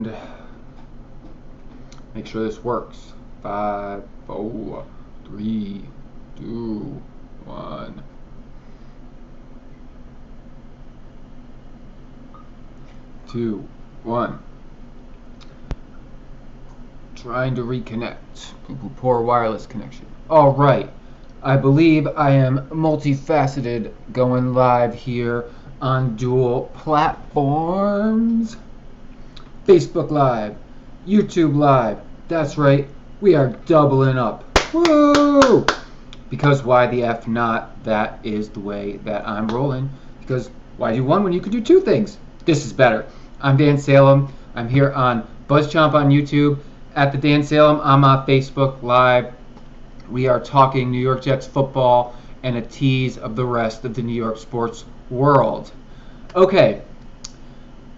Make sure this works. 5, 4, 3, 2, 1. 2, 1. Trying to reconnect. Poor wireless connection. All right. I believe I am multifaceted, going live here on dual platforms. Facebook Live, YouTube Live. That's right. We are doubling up. Woo! Because why the F not? That is the way that I'm rolling. Because why do one when you could do two things? This is better. I'm Dan Salem. I'm here on BuzzChomp on YouTube. At the Dan Salem, I'm on Facebook Live. We are talking New York Jets football and a tease of the rest of the New York sports world. Okay.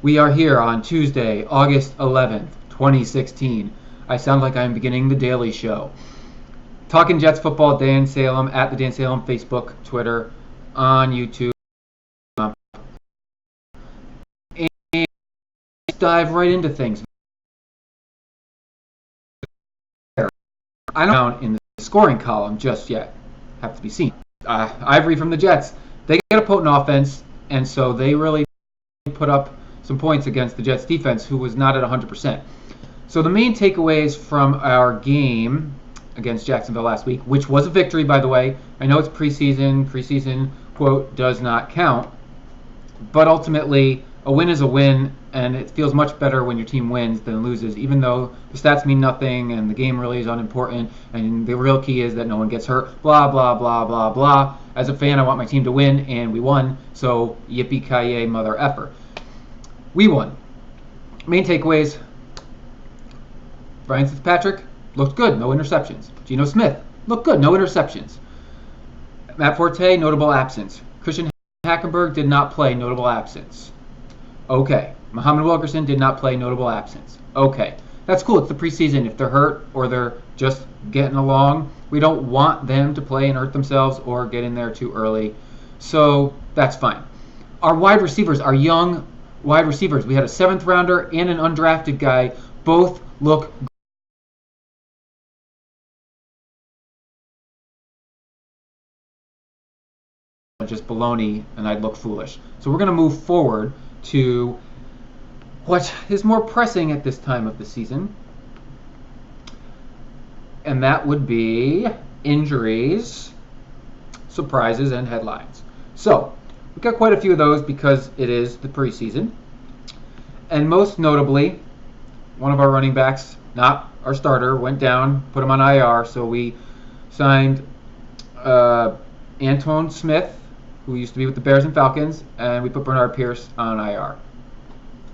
We are here on Tuesday, August 11th, 2016. I sound like I'm beginning the Daily Show. Talking Jets football, Dan Salem, at the Dan Salem, Facebook, Twitter, on YouTube. And dive right into things. I don't know in the scoring column just yet. Have to be seen. Ivory from the Jets. They got a potent offense, and so they really put up some points against the Jets defense, who was not at 100%. So the main takeaways from our game against Jacksonville last week, which was a victory, by the way. I know it's preseason. Preseason, quote, does not count. But ultimately, a win is a win, and it feels much better when your team wins than loses, even though the stats mean nothing and the game really is unimportant, and the real key is that no one gets hurt, blah, blah, blah, blah, blah. As a fan, I want my team to win, and we won, so yippee-ki-yay, mother effer. We won. Main takeaways. Ryan Fitzpatrick looked good, no interceptions. Geno Smith looked good, no interceptions. Matt Forte, notable absence. Christian Hackenberg did not play, notable absence. Okay. Muhammad Wilkerson did not play, notable absence. Okay. That's cool. It's the preseason. If they're hurt or they're just getting along, we don't want them to play and hurt themselves or get in there too early. So that's fine. Our wide receivers, our young wide receivers. We had a 7th rounder and an undrafted guy. Both look just baloney, and I'd look foolish. So we're going to move forward to what is more pressing at this time of the season, and that would be injuries, surprises, and headlines. So we've got quite a few of those because it is the preseason. And most notably, one of our running backs, not our starter, went down, put him on IR. So we signed Antoine Smith, who used to be with the Bears and Falcons, and we put Bernard Pierce on IR.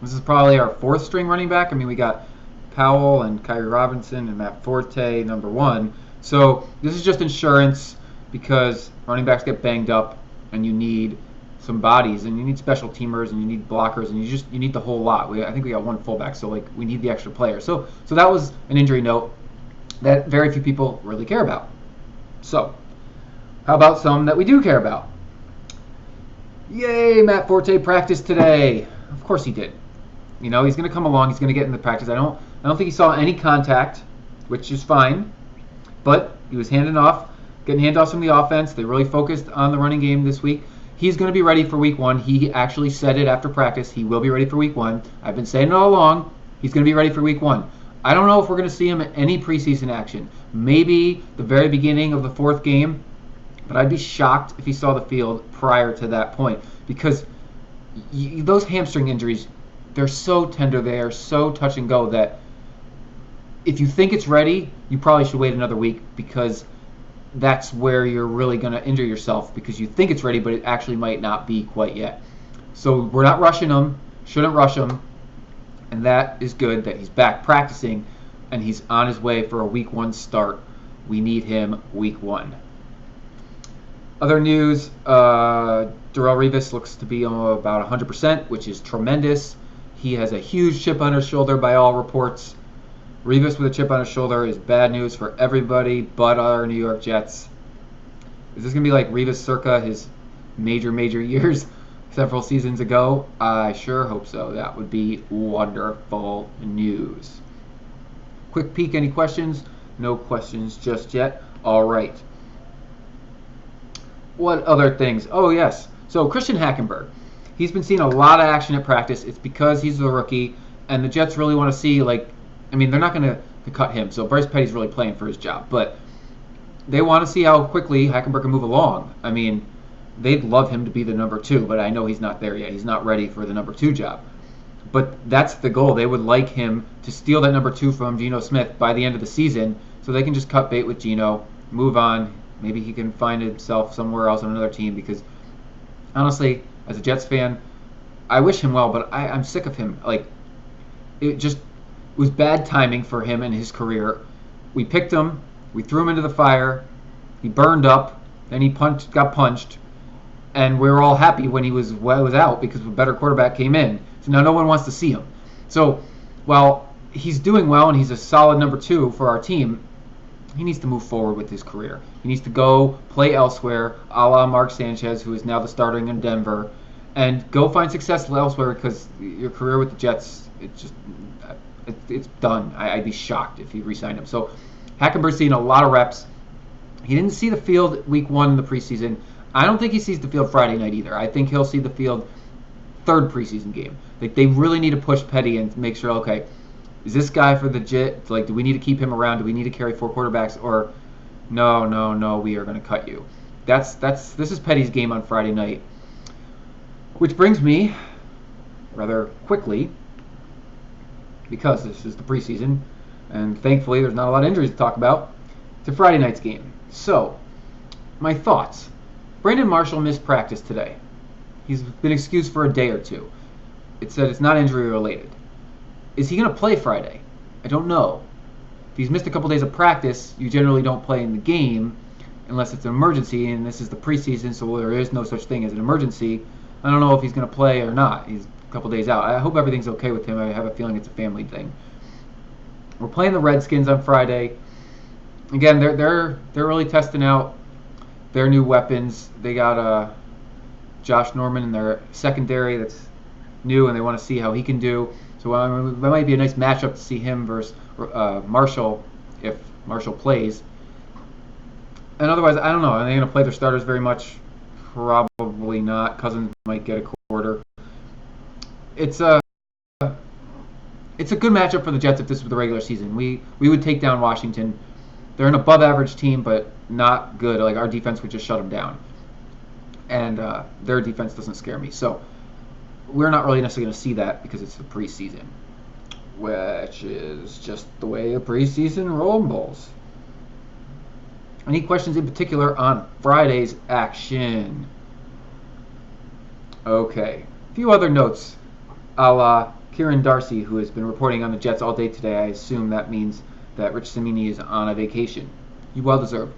This is probably our 4th string running back. I mean, we got Powell and Kyrie Robinson and Matt Forte, number 1. So this is just insurance because running backs get banged up, and you need some bodies, and you need special teamers, and you need blockers, and you need the whole lot. I think we got 1 fullback, so like we need the extra player. So that was an injury note that very few people really care about. So how about some that we do care about? Yay, Matt Forte practiced today. Of course he did. You know, he's going to come along. He's going to get in the practice. I don't think he saw any contact, which is fine. But he was getting handoffs from the offense. They really focused on the running game this week. He's going to be ready for week 1. He actually said it after practice. He will be ready for week 1. I've been saying it all along. He's going to be ready for week 1. I don't know if we're going to see him in any preseason action. Maybe the very beginning of the 4th game. But I'd be shocked if he saw the field prior to that point, because those hamstring injuries, they're so tender, they are so touch and go that if you think it's ready, you probably should wait another week, because that's where you're really going to injure yourself, because you think it's ready, but it actually might not be quite yet. So we're not rushing him, shouldn't rush him, and that is good that he's back practicing and he's on his way for a week 1 start. We need him week 1. Other news, Darrelle Revis looks to be about 100%, which is tremendous. He has a huge chip on his shoulder by all reports. Revis with a chip on his shoulder is bad news for everybody but our New York Jets. Is this going to be like Revis circa his major years several seasons ago? I sure hope so. That would be wonderful news. Quick peek, any questions? No questions just yet. All right. What other things? Oh, yes. So Christian Hackenberg. He's been seeing a lot of action at practice. It's because he's a rookie, and the Jets really want to see, like, I mean, they're not going to cut him, so Bryce Petty's really playing for his job. But they want to see how quickly Hackenberg can move along. I mean, they'd love him to be the number 2, but I know he's not there yet. He's not ready for the number 2 job. But that's the goal. They would like him to steal that number 2 from Geno Smith by the end of the season so they can just cut bait with Geno, move on. Maybe he can find himself somewhere else on another team because, honestly, as a Jets fan, I wish him well, but I'm sick of him. Like, it was bad timing for him and his career. We picked him. We threw him into the fire. He burned up. Then he got punched. And we were all happy when he was out because a better quarterback came in. So now no one wants to see him. So while he's doing well and he's a solid number 2 for our team, he needs to move forward with his career. He needs to go play elsewhere, a la Mark Sanchez, who is now the starter in Denver, and go find success elsewhere because your career with the Jets, it's done. I'd be shocked if he re-signed him. So Hackenberg's seen a lot of reps. He didn't see the field week 1 in the preseason. I don't think he sees the field Friday night either. I think he'll see the field third preseason game. Like, they really need to push Petty and make sure, okay, is this guy for the Jets? Like, do we need to keep him around? Do we need to carry 4 quarterbacks? Or no, we are going to cut you. This is Petty's game on Friday night. Which brings me, rather quickly, because this is the preseason, and thankfully there's not a lot of injuries to talk about, to Friday night's game. So, my thoughts. Brandon Marshall missed practice today. He's been excused for a day or 2. It said it's not injury related. Is he going to play Friday? I don't know. If he's missed a couple days of practice, you generally don't play in the game unless it's an emergency, and this is the preseason, so there is no such thing as an emergency. I don't know if he's going to play or not. He's a couple days out. I hope everything's okay with him. I have a feeling it's a family thing. We're playing the Redskins on Friday. Again, they're really testing out their new weapons. They got Josh Norman in their secondary that's new, and they want to see how he can do. So that might be a nice matchup to see him versus Marshall if Marshall plays. And otherwise, I don't know. Are they going to play their starters very much? Probably not. Cousins might get a quarter. It's a good matchup for the Jets if this was the regular season. We would take down Washington. They're an above-average team, but not good. Like, our defense would just shut them down. And their defense doesn't scare me. So we're not really necessarily going to see that because it's the preseason, which is just the way a preseason rumbles. Any questions in particular on Friday's action? Okay. A few other notes. A la Kieran Darcy, who has been reporting on the Jets all day today. I assume that means that Rich Cimini is on a vacation. Well deserved.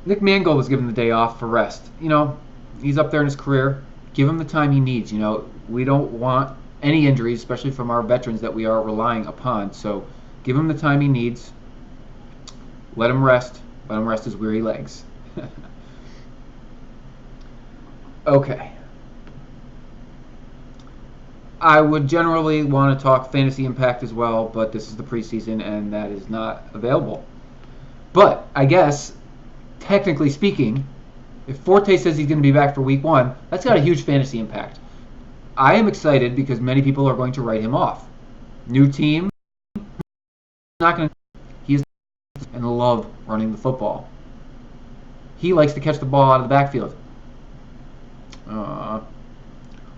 Nick Mangold was given the day off for rest. You know, he's up there in his career. Give him the time he needs. You know, we don't want any injuries, especially from our veterans that we are relying upon. So give him the time he needs. Let him rest. Let him rest his weary legs. Okay. I would generally want to talk fantasy impact as well, but this is the preseason and that is not available. But I guess, technically speaking, if Forte says he's going to be back for week 1, that's got a huge fantasy impact. I am excited because many people are going to write him off. New team, not going to. He is and love running the football. He likes to catch the ball out of the backfield.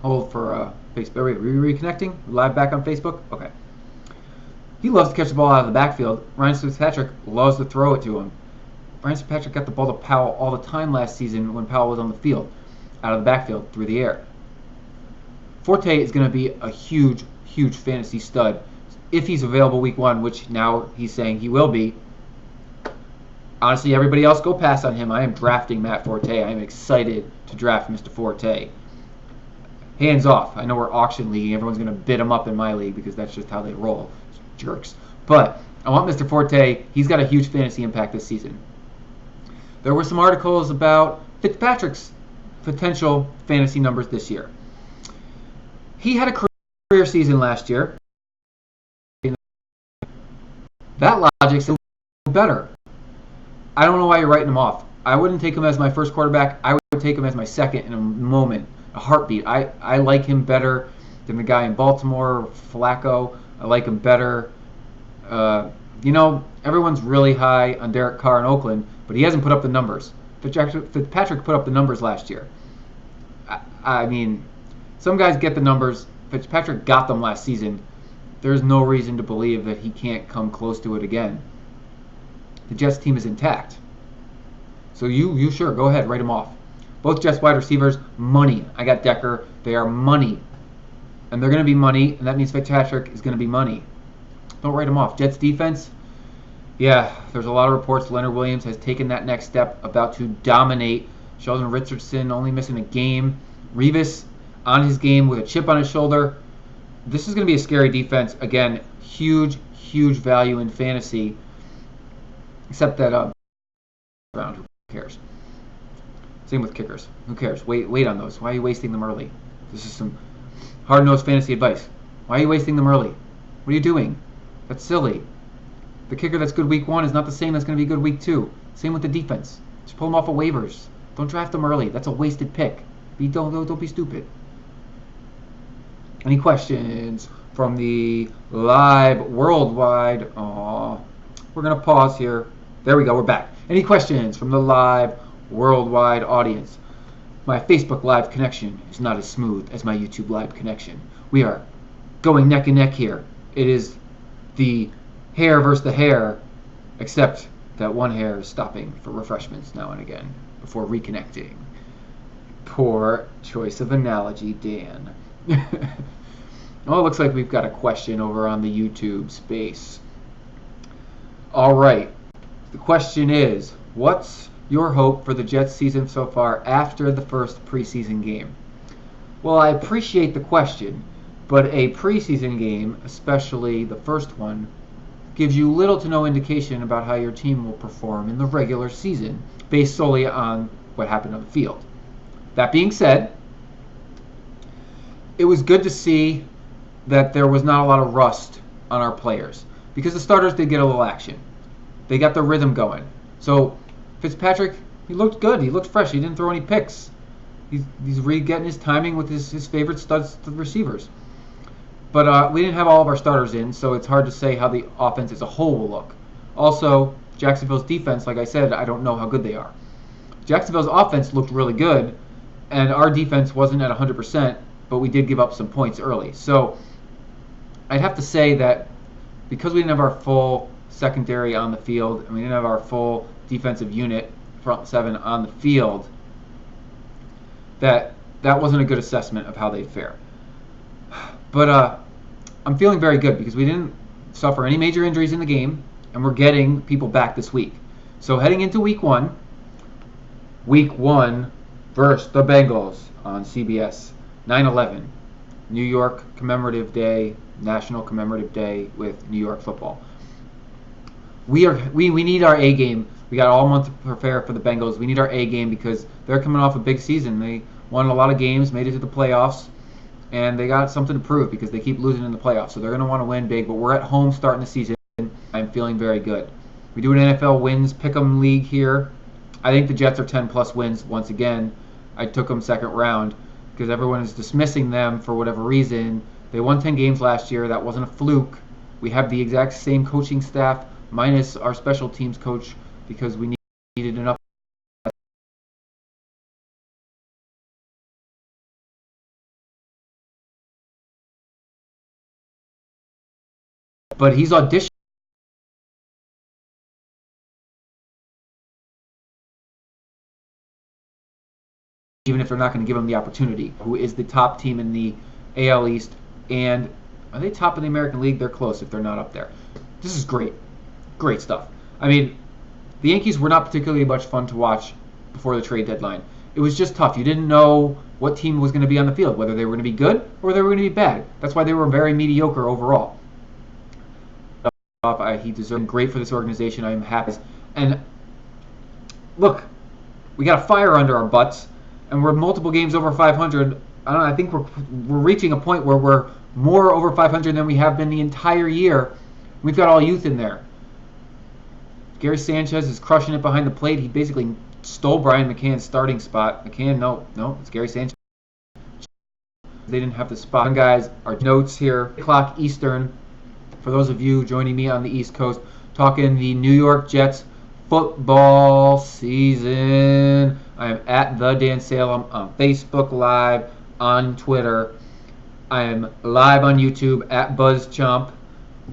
Hold for Facebook. Are we reconnecting? Live back on Facebook? Okay. He loves to catch the ball out of the backfield. Ryan Fitzpatrick loves to throw it to him. Ryan Fitzpatrick got the ball to Powell all the time last season when Powell was on the field, out of the backfield, through the air. Forte is going to be a huge fantasy stud if he's available week 1, which now he's saying he will be. Honestly, everybody else go pass on him. I am drafting Matt Forte. I am excited to draft Mr. Forte. Hands off. I know we're auction leaguing. Everyone's going to bid him up in my league because that's just how they roll. Jerks. But I want Mr. Forte. He's got a huge fantasy impact this season. There were some articles about Fitzpatrick potential fantasy numbers this year. He had a career season last year. That logic's still better. I don't know why you're writing him off. I wouldn't take him as my first quarterback. I would take him as my second in a moment, a heartbeat. I like him better than the guy in Baltimore, Flacco. I like him better. Everyone's really high on Derek Carr in Oakland, but he hasn't put up the numbers. Fitzpatrick put up the numbers last year. I mean, some guys get the numbers. Fitzpatrick got them last season. There's no reason to believe that he can't come close to it again. The Jets team is intact. So you sure, go ahead, write him off. Both Jets wide receivers, money. I got Decker. They are money. And they're going to be money, and that means Fitzpatrick is going to be money. Don't write him off. Jets defense, yeah, there's a lot of reports Leonard Williams has taken that next step, about to dominate. Sheldon Richardson only missing a game. Revis on his game with a chip on his shoulder. This is going to be a scary defense. Again, huge value in fantasy. Except that round, who cares? Same with kickers. Who cares? Wait on those. Why are you wasting them early? This is some hard-nosed fantasy advice. Why are you wasting them early? What are you doing? That's silly. The kicker that's good week 1 is not the same that's going to be good week 2. Same with the defense. Just pull them off of waivers. Don't draft them early. That's a wasted pick. Don't be stupid. Any questions from the live worldwide? We're going to pause here. There we go. We're back. Any questions from the live worldwide audience? My Facebook live connection is not as smooth as my YouTube live connection. We are going neck and neck here. It is the hair versus the hair, except that one hair is stopping for refreshments now and again before reconnecting. Poor choice of analogy, Dan. Oh, it looks like we've got a question over on the YouTube space. All right. The question is, what's your hope for the Jets season so far after the first preseason game? Well, I appreciate the question, but a preseason game, especially the first one, gives you little to no indication about how your team will perform in the regular season, based solely on what happened on the field. That being said, it was good to see that there was not a lot of rust on our players, because the starters did get a little action. They got the rhythm going. So Fitzpatrick, he looked good. He looked fresh. He didn't throw any picks. He's getting his timing with his favorite studs, the receivers. But we didn't have all of our starters in, so it's hard to say how the offense as a whole will look. Also, Jacksonville's defense, like I said, I don't know how good they are. Jacksonville's offense looked really good, and our defense wasn't at 100%, but we did give up some points early. So I'd have to say that because we didn't have our full secondary on the field, and we didn't have our full defensive unit, front seven, on the field, that wasn't a good assessment of how they'd fare. But I'm feeling very good because we didn't suffer any major injuries in the game, and we're getting people back this week. So heading into week 1 versus the Bengals on CBS, 9/11, New York commemorative day, National Commemorative Day with New York football. We need our A game. We got all month to prepare for the Bengals. We need our A game because they're coming off a big season. They won a lot of games, made it to the playoffs, and they got something to prove because they keep losing in the playoffs. So they're going to want to win big, but we're at home starting the season. I'm feeling very good. We do an NFL wins pick'em league here. I think the Jets are 10-plus wins once again. I took them second round because everyone is dismissing them for whatever reason. They won 10 games last year. That wasn't a fluke. We have the exact same coaching staff minus our special teams coach because we needed enough. But he's auditioning. Even if they're not going to give him the opportunity, who is the top team in the AL East, and are they top in the American League? They're close if they're not up there. This is great. Great stuff. I mean, the Yankees were not particularly much fun to watch before the trade deadline. It was just tough. You didn't know what team was going to be on the field, whether they were going to be good or they were going to be bad. That's why they were very mediocre overall. He deserved great for this organization. I am happy. And look, we got a fire under our butts. and we're multiple games over 500. I think we're reaching a point where we're more over 500 than we have been the entire year. We've got all youth in there. Gary Sanchez is crushing it behind the plate. He basically stole Brian McCann's starting spot. McCann, no, it's Gary Sanchez. They didn't have the spot. Guys, our notes here, 8 o'clock Eastern. For those of you joining me on the East Coast, talking the New York Jets football season. I am at the Dan Salem on Facebook Live, on Twitter. I am live on YouTube at BuzzChomp,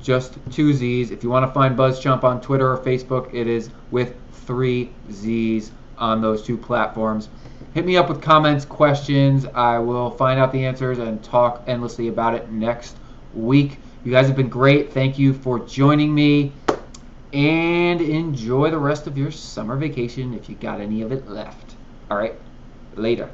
just 2 Z's. If you want to find BuzzChomp on Twitter or Facebook, it is with 3 Z's on those 2 platforms. Hit me up with comments, questions. I will find out the answers and talk endlessly about it next week. You guys have been great. Thank you for joining me. And enjoy the rest of your summer vacation if you got any of it left. All right, later.